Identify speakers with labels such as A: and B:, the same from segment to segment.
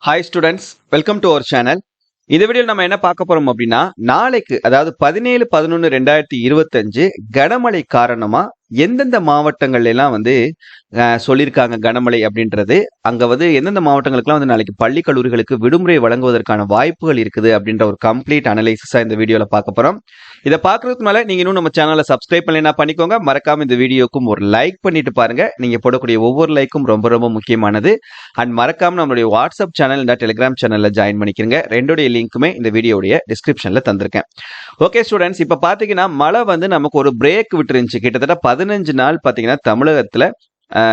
A: Hi students, welcome to our channel. இந்த வீடியோவில் நம்ம என்ன பார்க்க போறோம் அப்படின்னா, நாளைக்கு அதாவது 17-11-2025 கனமழை காரணமா எந்தெந்த மாவட்டங்கள்ல எல்லாம் சொல்லியிருக்காங்க கனமழை அப்படின்றது, அங்க எந்தெந்த மாவட்டங்களுக்குலாம் நாளைக்கு பள்ளி கல்லூரிகளுக்கு விடுமுறை வழங்குவதற்கான வாய்ப்புகள் இருக்குது அப்படின்ற ஒரு கம்ப்ளீட் அனலைசிஸா இந்த வீடியோல பார்க்க போறோம். இதை பார்க்கறதுக்கு மேல நீங்க இன்னும் நம்ம சேனலை சப்ஸ்கிரைப் பண்ணலைன்னா பண்ணிக்கோங்க. மறக்காம இந்த வீடியோக்கும் ஒரு லைக் பண்ணிட்டு பாருங்க. நீங்க போடக்கூடிய ஒவ்வொரு லைக்கும் ரொம்ப ரொம்ப முக்கியமானது. அண்ட் மறக்காம நம்மளுடைய வாட்ஸ்அப் சேனல் இந்த டெலிகிராம் சேனல்ல ஜாயின் பண்ணிக்கிறங்க. ரெண்டுடைய லிங்க்குமே இந்த வீடியோடைய டிஸ்கிரிப்ஷன்ல தந்திருக்கேன். ஓகே ஸ்டூடெண்ட்ஸ், இப்ப பாத்தீங்கன்னா மழை நமக்கு ஒரு பிரேக் விட்டுருந்துச்சு. கிட்டத்தட்ட 15 நாள் பாத்தீங்கன்னா தமிழகத்துல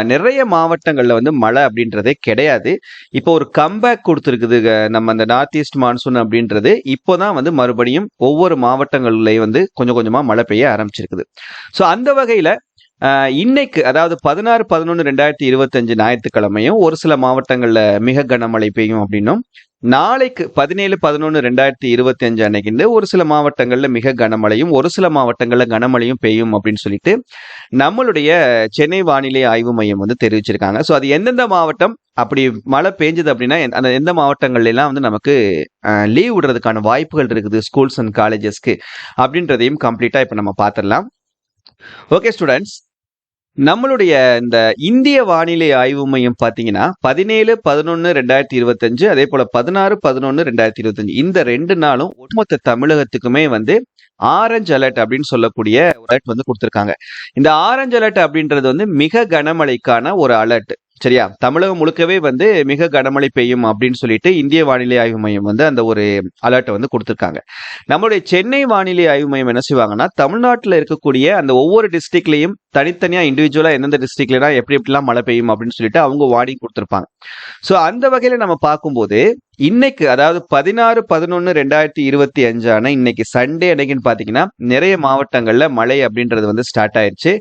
A: நிறைய மாவட்டங்கள்ல மழை அப்படின்றதே கிடையாது. இப்போ ஒரு கம்பேக் கொடுத்துருக்குது நம்ம அந்த நார்த் ஈஸ்ட் மான்சூன் அப்படின்றது. இப்போதான் மறுபடியும் ஒவ்வொரு மாவட்டங்கள்லயும் கொஞ்சம் கொஞ்சமா மழை பெய்ய ஆரம்பிச்சிருக்குது. ஸோ அந்த வகையில இன்னைக்கு அதாவது 16-11-2025 ஞாயிற்றுக்கிழமையும் ஒரு சில மாவட்டங்கள்ல மிக கனமழை பெய்யும் அப்படின்னும், நாளைக்கு 17-11-2025 அன்னைக்கு ஒரு சில மாவட்டங்கள்ல மிக கனமழையும் ஒரு சில மாவட்டங்கள்ல கனமழையும் பெய்யும் அப்படின்னு சொல்லிட்டு நம்மளுடைய சென்னை வானிலை ஆய்வு மையம் தெரிவிச்சிருக்காங்க. ஸோ அது எந்தெந்த மாவட்டம் அப்படி மழை பெஞ்சது அப்படின்னா அந்த எந்த மாவட்டங்கள்ல எல்லாம் நமக்கு லீவ் விடுறதுக்கான வாய்ப்புகள் இருக்குது ஸ்கூல்ஸ் அண்ட் காலேஜஸ்க்கு அப்படின்றதையும் கம்ப்ளீட்டா இப்ப நம்ம பார்த்துடலாம். ஓகே ஸ்டூடெண்ட்ஸ், நம்மளுடைய இந்த இந்திய வானிலை ஆய்வு மையம் பாத்தீங்கன்னா 17-11-2025 அதே போல 16-11-2025 இந்த 2 நாளும் ஒட்டுமொத்த தமிழகத்துக்குமே ஆரஞ்சு அலர்ட் அப்படின்னு சொல்லக்கூடிய அலர்ட் கொடுத்திருக்காங்க. இந்த ஆரஞ்சு அலர்ட் அப்படின்றது மிக கனமழைக்கான ஒரு அலர்ட். சரியா, தமிழகம் முழுக்கவே மிக கனமழை பெய்யும் அப்படின்னு சொல்லிட்டு இந்திய வானிலை ஆய்வு மையம் அந்த ஒரு அலர்ட்டை கொடுத்திருக்காங்க. நம்மளுடைய சென்னை வானிலை ஆய்வு மையம் என்ன செய்வாங்கன்னா, தமிழ்நாட்டில் இருக்கக்கூடிய அந்த ஒவ்வொரு டிஸ்ட்ரிக்ட்லயும் தனித்தனியா இண்டிவிஜுவலா எந்தெந்த டிஸ்ட்ரிக்ட்ல எப்படிலாம் மழை பெய்யும் அப்படின்னு சொல்லிட்டு அவங்க வார்னிங் கொடுத்திருப்பாங்க. ஸோ அந்த வகையில நம்ம பார்க்கும்போது இன்னைக்கு அதாவது 16-11-2025 இன்னைக்கு சண்டே அன்னைக்குன்னு பாத்தீங்கன்னா நிறைய மாவட்டங்கள்ல மழை அப்படின்றது ஸ்டார்ட் ஆயிடுச்சு.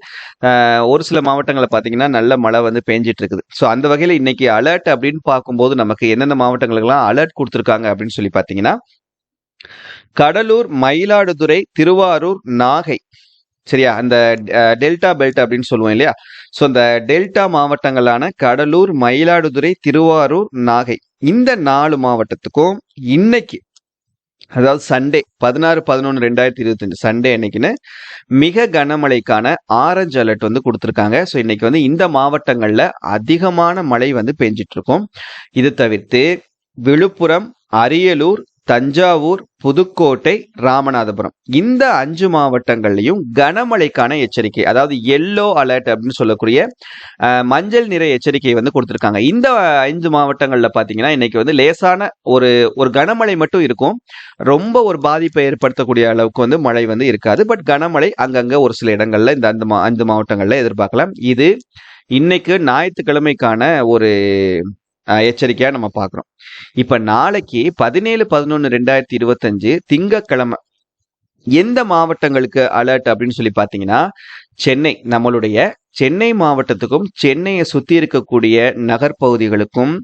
A: ஒரு சில மாவட்டங்கள்ல பாத்தீங்கன்னா நல்ல மழை பெஞ்சிட்டு இருக்குது. ஸோ அந்த வகையில இன்னைக்கு அலர்ட் அப்படின்னு பார்க்கும்போது நமக்கு எந்தெந்த மாவட்டங்களுக்கெல்லாம் அலர்ட் கொடுத்திருக்காங்க அப்படின்னு சொல்லி பாத்தீங்கன்னா, கடலூர், மயிலாடுதுறை, திருவாரூர், நாகை. சரியா, அந்த டெல்டா பெல்ட் அப்படின்னு சொல்லுவோம் இல்லையா. ஸோ அந்த டெல்டா மாவட்டங்களான கடலூர், மயிலாடுதுறை, திருவாரூர், நாகை இந்த 4 மாவட்டத்துக்கும் இன்னைக்கு அதாவது சண்டே 16-11-2025 சண்டே அன்னைக்குன்னு மிக கனமழைக்கான ஆரஞ்சு அலர்ட் கொடுத்திருக்காங்க. ஸோ இன்னைக்கு இந்த மாவட்டங்கள்ல அதிகமான மழை பெஞ்சிட்டு இருக்கும். இது தவிர்த்து விழுப்புரம், அரியலூர், தஞ்சாவூர், புதுக்கோட்டை, ராமநாதபுரம் இந்த 5 மாவட்டங்கள்லையும் கனமழைக்கான எச்சரிக்கை அதாவது எல்லோ அலர்ட் அப்படின்னு சொல்லக்கூடிய மஞ்சள் நிற எச்சரிக்கை கொடுத்திருக்காங்க. இந்த 5 மாவட்டங்கள்ல பாத்தீங்கன்னா இன்னைக்கு லேசான ஒரு கனமழை மட்டும் இருக்கும். ரொம்ப ஒரு பாதிப்பை ஏற்படுத்தக்கூடிய அளவுக்கு மழை இருக்காது. பட் கனமழை அங்கங்க ஒரு சில இடங்கள்ல இந்த 5 மாவட்டங்கள்ல எதிர்பார்க்கலாம். இது இன்னைக்கு ஞாயிற்றுக்கிழமைக்கான ஒரு எச்சரிக்கையா நம்ம பாக்குறோம். இப்ப நாளைக்கு 17-11-2025 திங்கட்கிழமை எந்த மாவட்டங்களுக்கு அலர்ட் அப்படின்னு சொல்லி பாத்தீங்கன்னா, சென்னை நம்மளுடைய சென்னை மாவட்டத்துக்கும் சென்னையை சுத்தி இருக்கக்கூடிய நகர்பகுதிகளுக்கும்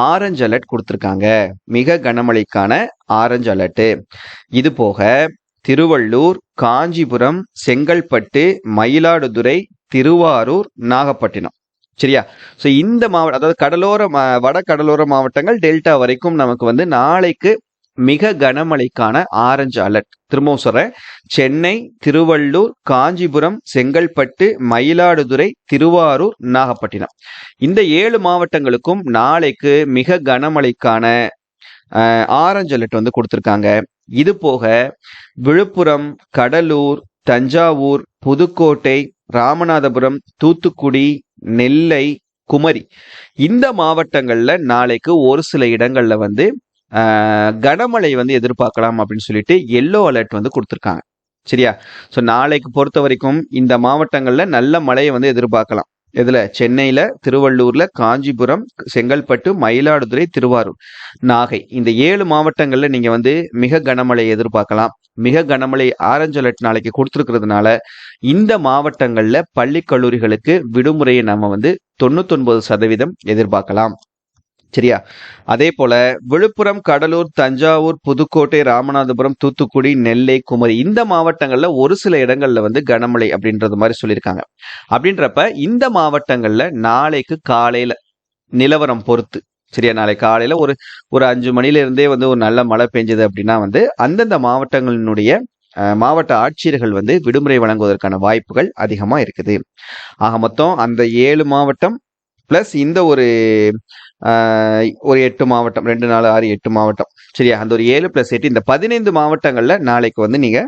A: ஆரஞ்சு அலர்ட் கொடுத்திருக்காங்க. மிக கனமழைக்கான ஆரஞ்சு அலர்ட். இது போக திருவள்ளூர், காஞ்சிபுரம், செங்கல்பட்டு, மயிலாடுதுறை, திருவாரூர், நாகப்பட்டினம். சரியா, ஸோ இந்த மாவட்டம் அதாவது வட கடலோர மாவட்டங்கள் டெல்டா வரைக்கும் நமக்கு நாளைக்கு மிக கனமழைக்கான ஆரஞ்சு அலர்ட். திரும்பவும் சொல்றேன், சென்னை, திருவள்ளூர், காஞ்சிபுரம், செங்கல்பட்டு, மயிலாடுதுறை, திருவாரூர், நாகப்பட்டினம் இந்த 7 மாவட்டங்களுக்கும் நாளைக்கு மிக கனமழைக்கான ஆரஞ்சு அலர்ட் கொடுத்திருக்காங்க. இது போக விழுப்புரம், கடலூர், தஞ்சாவூர், புதுக்கோட்டை, ராமநாதபுரம், தூத்துக்குடி, நெல்லை, குமரி இந்த மாவட்டங்கள்ல நாளைக்கு ஒரு சில இடங்கள்ல கனமழை எதிர்பார்க்கலாம் அப்படின்னு சொல்லிட்டு எல்லோ அலர்ட் கொடுத்திருக்காங்க. சரியா, ஸோ நாளைக்கு பொறுத்த வரைக்கும் இந்த மாவட்டங்கள்ல நல்ல மழையை எதிர்பார்க்கலாம். இதுல சென்னையில, திருவள்ளூர்ல, காஞ்சிபுரம், செங்கல்பட்டு, மயிலாடுதுறை, திருவாரூர், நாகை இந்த 7 மாவட்டங்கள்ல நீங்க மிக கனமழை எதிர்பார்க்கலாம். மிக கனமழை ஆரஞ்சு அலர்ட் நாளைக்கு கொடுத்திருக்கிறதுனால இந்த மாவட்டங்கள்ல பள்ளி கல்லூரிகளுக்கு விடுமுறையை நம்ம 99% எதிர்பார்க்கலாம். சரியா, அதே போல விழுப்புரம், கடலூர், தஞ்சாவூர், புதுக்கோட்டை, ராமநாதபுரம், தூத்துக்குடி, நெல்லை, குமரி இந்த மாவட்டங்கள்ல ஒரு சில இடங்கள்ல கனமழை அப்படின்றது மாதிரி சொல்லியிருக்காங்க. அப்படின்றப்ப இந்த மாவட்டங்கள்ல நாளைக்கு காலையில நிலவரம் பொறுத்து சரியா? நாளை காலையில ஒரு ஒரு 5 மணில இருந்தே வந்து ஒரு நல்ல மழை பெஞ்சது அப்படின்னா வந்து அந்தந்த மாவட்டங்களினுடைய மாவட்ட ஆட்சியர்கள் வந்து விடுமுறை வழங்குவதற்கான வாய்ப்புகள் அதிகமா இருக்குது. ஆக மொத்தம் அந்த 7 மாவட்டம் பிளஸ் இந்த ஒரு 8 மாவட்டம், 2 4 6 8 மாவட்டம், சரியா? அந்த ஒரு 7 + 8 இந்த 15 மாவட்டங்கள்ல நாளைக்கு வந்து நீங்க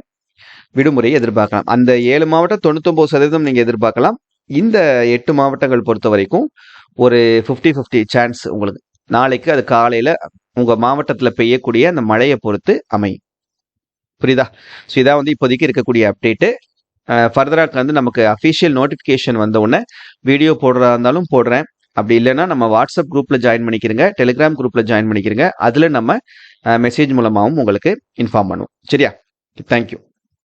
A: விடுமுறையை எதிர்பார்க்கலாம். அந்த 7 மாவட்டம் 99% நீங்க எதிர்பார்க்கலாம். இந்த 8 மாவட்டங்கள் பொறுத்த வரைக்கும் ஒரு 50-50 சான்ஸ் உங்களுக்கு. நாளைக்கு அது காலையில உங்க மாவட்டத்துல பெய்யக்கூடிய அந்த மழையை பொறுத்து அமையும். புரியுதா? ஸோ இதான் வந்து இப்போதைக்கு இருக்கக்கூடிய அப்டேட்டு. ஃபர்தராக வந்து நமக்கு அஃபிஷியல் நோட்டிஃபிகேஷன் வந்த உடனே வீடியோ போடுறதா இருந்தாலும் போடுறேன். அப்படி இல்லைன்னா நம்ம வாட்ஸ்அப் குரூப்பில் ஜாயின் பண்ணிக்கிறங்க, டெலிகிராம் குரூப்பில் ஜாயின் பண்ணிக்கிறங்க. அதில் நம்ம மெசேஜ் மூலமாகவும் உங்களுக்கு இன்ஃபார்ம் பண்ணுவோம். சரியா? தேங்க்யூ.